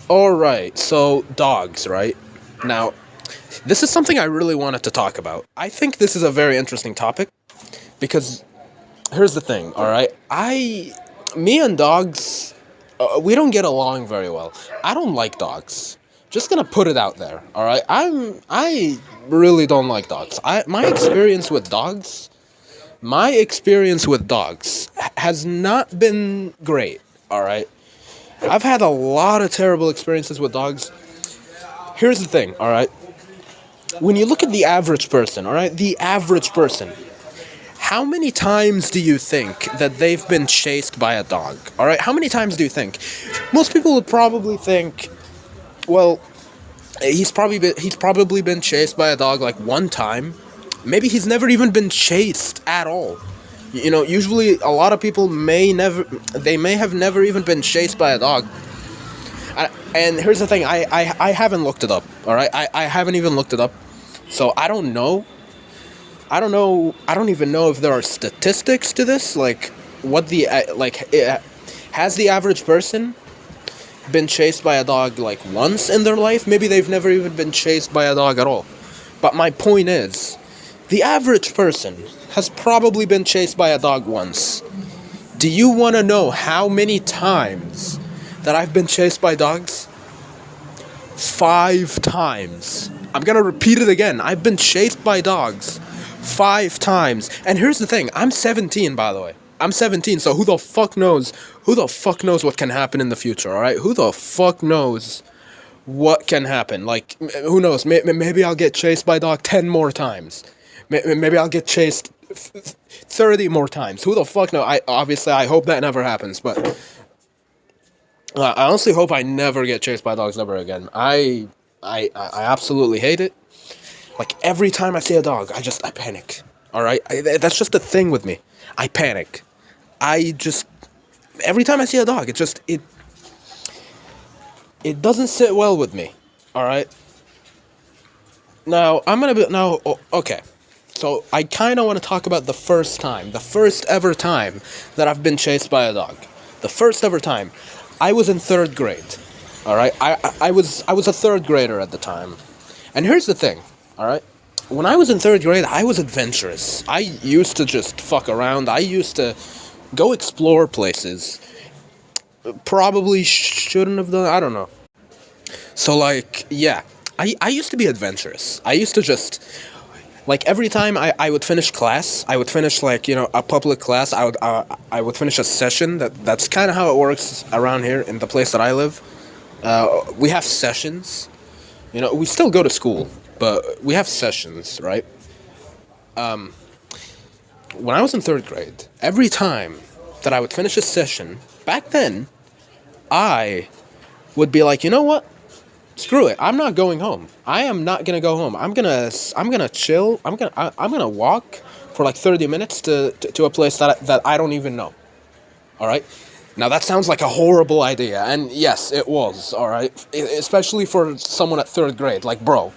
Alright, so dogs, right? Now, this is something I really wanted to talk about. I think this is a very interesting topic because here's the thing, alright? Me and dogs, we don't get along very well. I don't like dogs. Just gonna put it out there, alright? I really don't like dogs. My experience with dogs has not been great, alright? I've had a lot of terrible experiences with dogs. Here's the thing, alright? When you look at the average person, alright? The average person. How many times do you think that they've been chased by a dog? Alright? How many times do you think? Most people would probably think, well, he's probably been chased by a dog like one time. Maybe he's never even been chased at all. Usually a lot of people may have never even been chased by a dog. And here's the thing, I haven't looked it up, alright? I haven't even looked it up. So I don't know. I don't even know if there are statistics to this. Like, has the average person been chased by a dog like once in their life? Maybe they've never even been chased by a dog at all. But my point is, the average person has probably been chased by a dog once. Do you want to know how many times that I've been chased by dogs? 5 times. I'm gonna repeat it again. I've been chased by dogs 5 times. And here's the thing, I'm 17, by the way. I'm 17, so who the fuck knows? Who the fuck knows what can happen in the future, alright? Who the fuck knows what can happen? Like, who knows? Maybe I'll get chased by a dog 10 more times. Maybe I'll get chased 30 more times. Who the fuck knows? I hope that never happens, but I honestly hope I never get chased by dogs ever again. I absolutely hate it. Like, every time I see a dog, I panic. Alright? That's just the thing with me. I panic. Every time I see a dog, it doesn't sit well with me. Alright? Now, okay. So, I kind of want to talk about the first ever time that I've been chased by a dog. The first ever time. I was in 3rd grade. Alright? I was a 3rd grader at the time. And here's the thing, alright? When I was in 3rd grade, I was adventurous. I used to just fuck around. I used to go explore places. Probably shouldn't have done, I don't know. So, like, yeah. I used to be adventurous. I used to just, like, every time I would finish class, I would finish, like, a public class, I would finish a session. That's kind of how it works around here in the place that I live. We have sessions. We still go to school, but we have sessions, right? When I was in 3rd grade, every time that I would finish a session, back then, I would be like, you know what? Screw it. I'm not going home. I am not gonna go home. I'm gonna chill. I'm gonna walk for like 30 minutes to a place that I don't even know. All right. Now that sounds like a horrible idea, and yes, it was. All right, especially for someone at 3rd grade. Like, bro,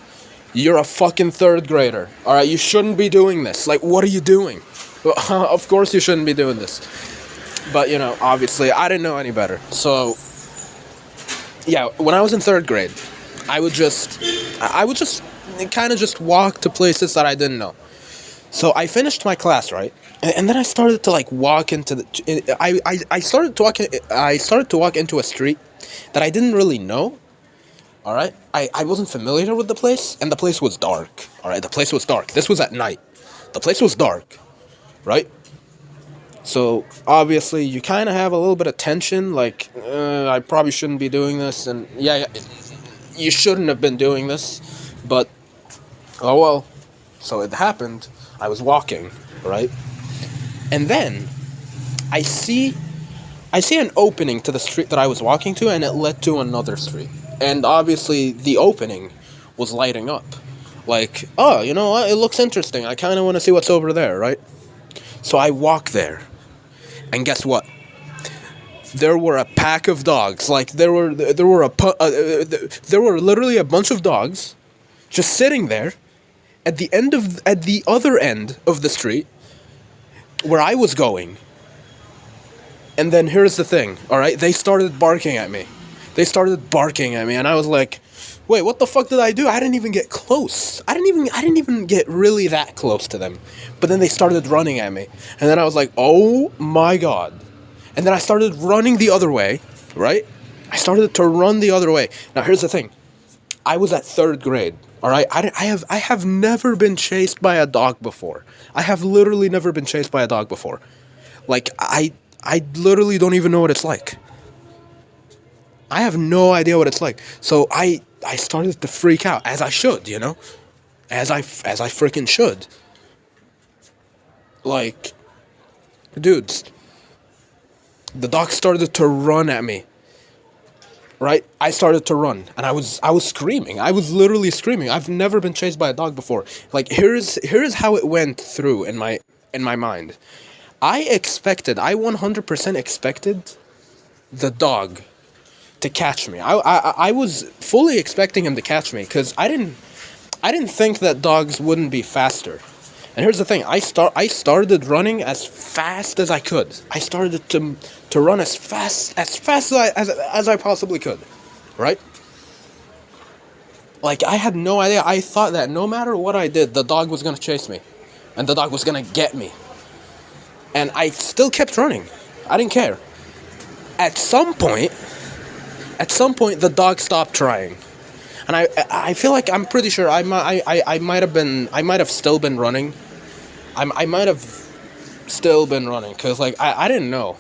you're a fucking 3rd grader. All right, you shouldn't be doing this. Like, what are you doing? Of course you shouldn't be doing this. But obviously, I didn't know any better. So, yeah, when I was in 3rd grade, I would just kind of just walk to places that I didn't know. So I finished my class, right? And then I started to like walk into the. I started to walk into a street that I didn't really know. All right, I wasn't familiar with the place, and the place was dark. All right, the place was dark. This was at night. The place was dark, right? So obviously you kind of have a little bit of tension, like I probably shouldn't be doing this, and yeah, you shouldn't have been doing this, but oh well. So it happened. I was walking, right, and then I see an opening to the street that I was walking to, and it led to another street, and obviously the opening was lighting up, like, oh, you know what? It looks interesting. I kind of want to see what's over there, right? So I walk there. And guess what? There were a pack of dogs. Like there were literally a bunch of dogs, just sitting there, at the other end of the street, where I was going. And then here's the thing. All right, they started barking at me. They started barking at me, and I was like, wait, what the fuck did I do? I didn't even get close. I didn't even get really that close to them. But then they started running at me. And then I was like, oh my god. And then I started running the other way, right? I started to run the other way. Now here's the thing. I was at 3rd grade, all right? I have never been chased by a dog before. I have literally never been chased by a dog before. Like, I literally don't even know what it's like. I have no idea what it's like. So I started to freak out, as I should, you know? As I freaking should. Like, dudes, the dog started to run at me. Right? I started to run, and I was screaming. I was literally screaming. I've never been chased by a dog before. Like, here's how it went through in my mind. I 100% expected the dog to catch me. I was fully expecting him to catch me, because I didn't think that dogs wouldn't be faster. And here's the thing, I started running as fast as I could. I started to run as fast as I possibly could, right? Like, I had no idea. I thought that no matter what I did, the dog was gonna chase me, and the dog was gonna get me. And I still kept running. I didn't care. At some point, the dog stopped trying. And I feel like, I'm pretty sure I might have still been running. I might have still been running, because, like, I didn't know.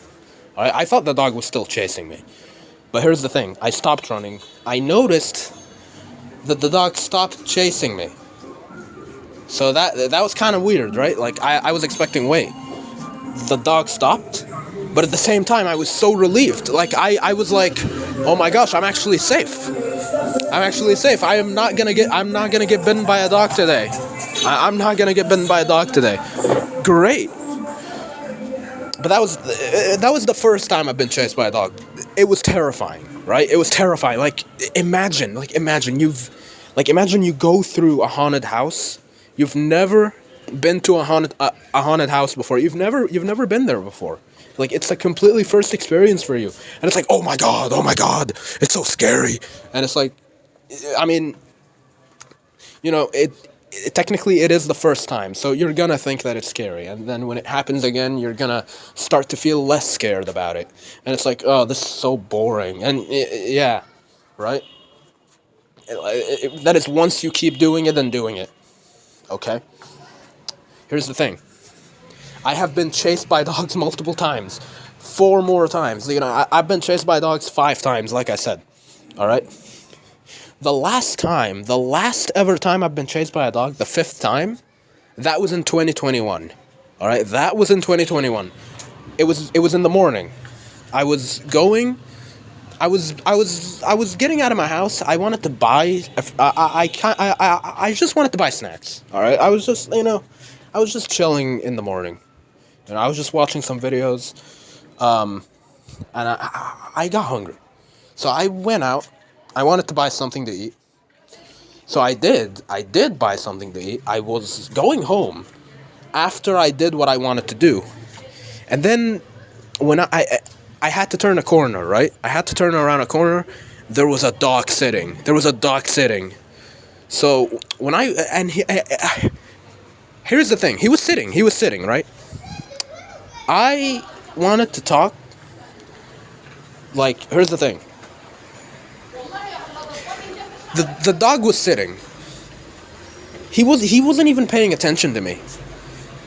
I thought the dog was still chasing me. But here's the thing. I stopped running. I noticed that the dog stopped chasing me. So that was kind of weird, right? Like, I was expecting, wait, the dog stopped? But at the same time, I was so relieved. Like, I was like, oh my gosh, I'm actually safe. I'm actually safe. I'm not gonna get bitten by a dog today. I'm not gonna get bitten by a dog today. Great. But that was the first time I've been chased by a dog. It was terrifying, right? It was terrifying. Like, imagine you go through a haunted house. You've never been to a haunted house before. You've never been there before. Like, it's a completely first experience for you. And it's like, oh my god, it's so scary. And it's like, I mean, you know, it technically it is the first time, so you're gonna think that it's scary. And then when it happens again, you're gonna start to feel less scared about it. And it's like, oh, this is so boring. And yeah, right? That is once you keep doing it and doing it. Okay? Here's the thing. I have been chased by dogs multiple times. 4 more times. You know, I've been chased by dogs 5 times, like I said. Alright? The last ever time I've been chased by a dog, the 5th time, that was in 2021. Alright? That was in 2021. It was in the morning. I was getting out of my house. I wanted to buy, I just wanted to buy snacks. Alright? I was just chilling in the morning. And I was just watching some videos, and I got hungry. So I went out. I wanted to buy something to eat. So I did buy something to eat. I was going home after I did what I wanted to do. And then when I had to turn a corner, right? I had to turn around a corner. There was a dog sitting. So when here's the thing. He was sitting, right? I wanted to talk. Like, here's the thing. The dog was sitting. He wasn't even paying attention to me.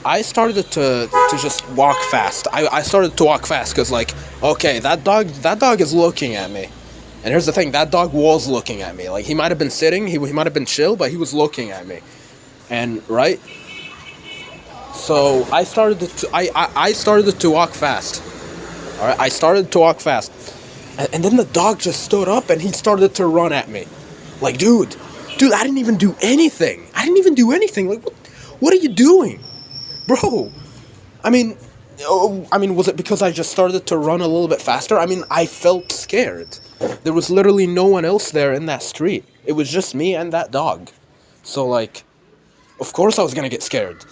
I started to just walk fast. I started to walk fast because, like, okay, that dog is looking at me. And here's the thing, that dog was looking at me. Like, he might have been sitting, he might have been chill, but he was looking at me. And, right? So I started to walk fast. Alright, I started to walk fast. And then the dog just stood up and he started to run at me. Like, dude, I didn't even do anything. Like, what are you doing? Bro, I mean, was it because I just started to run a little bit faster? I mean, I felt scared. There was literally no one else there in that street. It was just me and that dog. So, like, of course I was gonna get scared.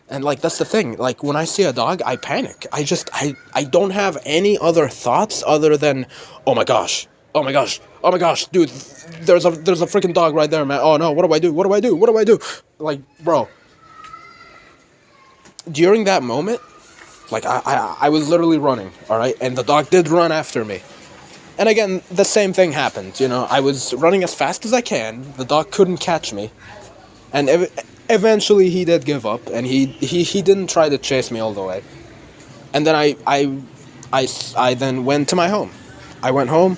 And, like, that's the thing. Like, when I see a dog, I panic. I don't have any other thoughts other than, oh my gosh, oh my gosh, dude, there's a freaking dog right there, man. Oh no, what do I do? What do I do? What do I do? Like, bro, during that moment, like I was literally running, all right, and the dog did run after me. And again, the same thing happened. You know, I was running as fast as I can. The dog couldn't catch me, and eventually he did give up, and he didn't try to chase me all the way. And then I then went to my home. I went home,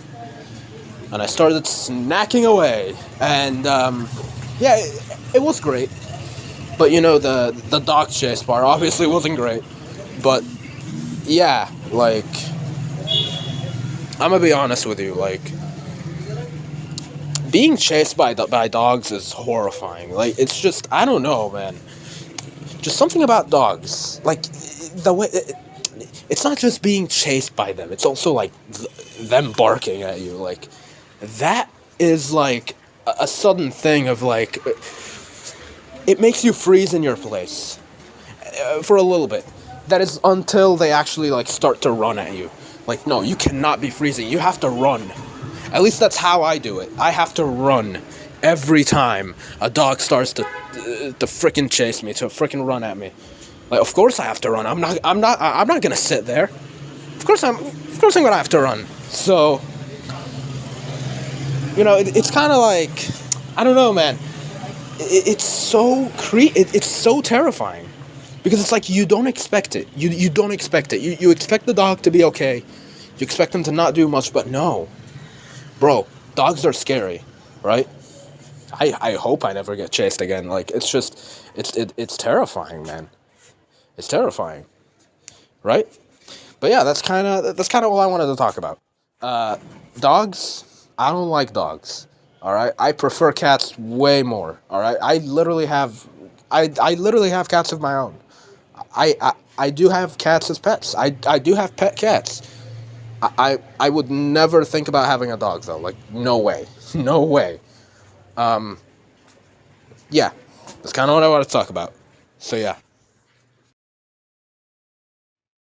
and I started snacking away, and yeah, it was great. But you know, the dog chase part obviously wasn't great. But yeah, like, I'm gonna be honest with you, like, being chased by dogs is horrifying. Like, it's just, I don't know, man. Just something about dogs, like the way it's not just being chased by them. It's also like them barking at you. Like, that is like a sudden thing of like, it makes you freeze in your place for a little bit. That is until they actually like start to run at you. Like, no, you cannot be freezing. You have to run. At least that's how I do it. I have to run every time a dog starts to frickin' chase me, to frickin' run at me. Like, of course I have to run. I'm not gonna sit there. Of course I'm gonna have to run. So, you know, it's kind of like, I don't know, man. It's so it's so terrifying, because it's like you don't expect it. You don't expect it. You expect the dog to be okay. You expect them to not do much, but no, bro. Dogs are scary, right? I hope I never get chased again. Like, it's just it's terrifying, man. It's terrifying, right? But yeah, that's kind of all I wanted to talk about. Dogs. I don't like dogs. All right, I prefer cats way more. All right, I literally have cats of my own. I do have cats as pets. I do have pet cats. I would never think about having a dog though. Like, no way, no way. Yeah, that's kind of what I want to talk about. So yeah.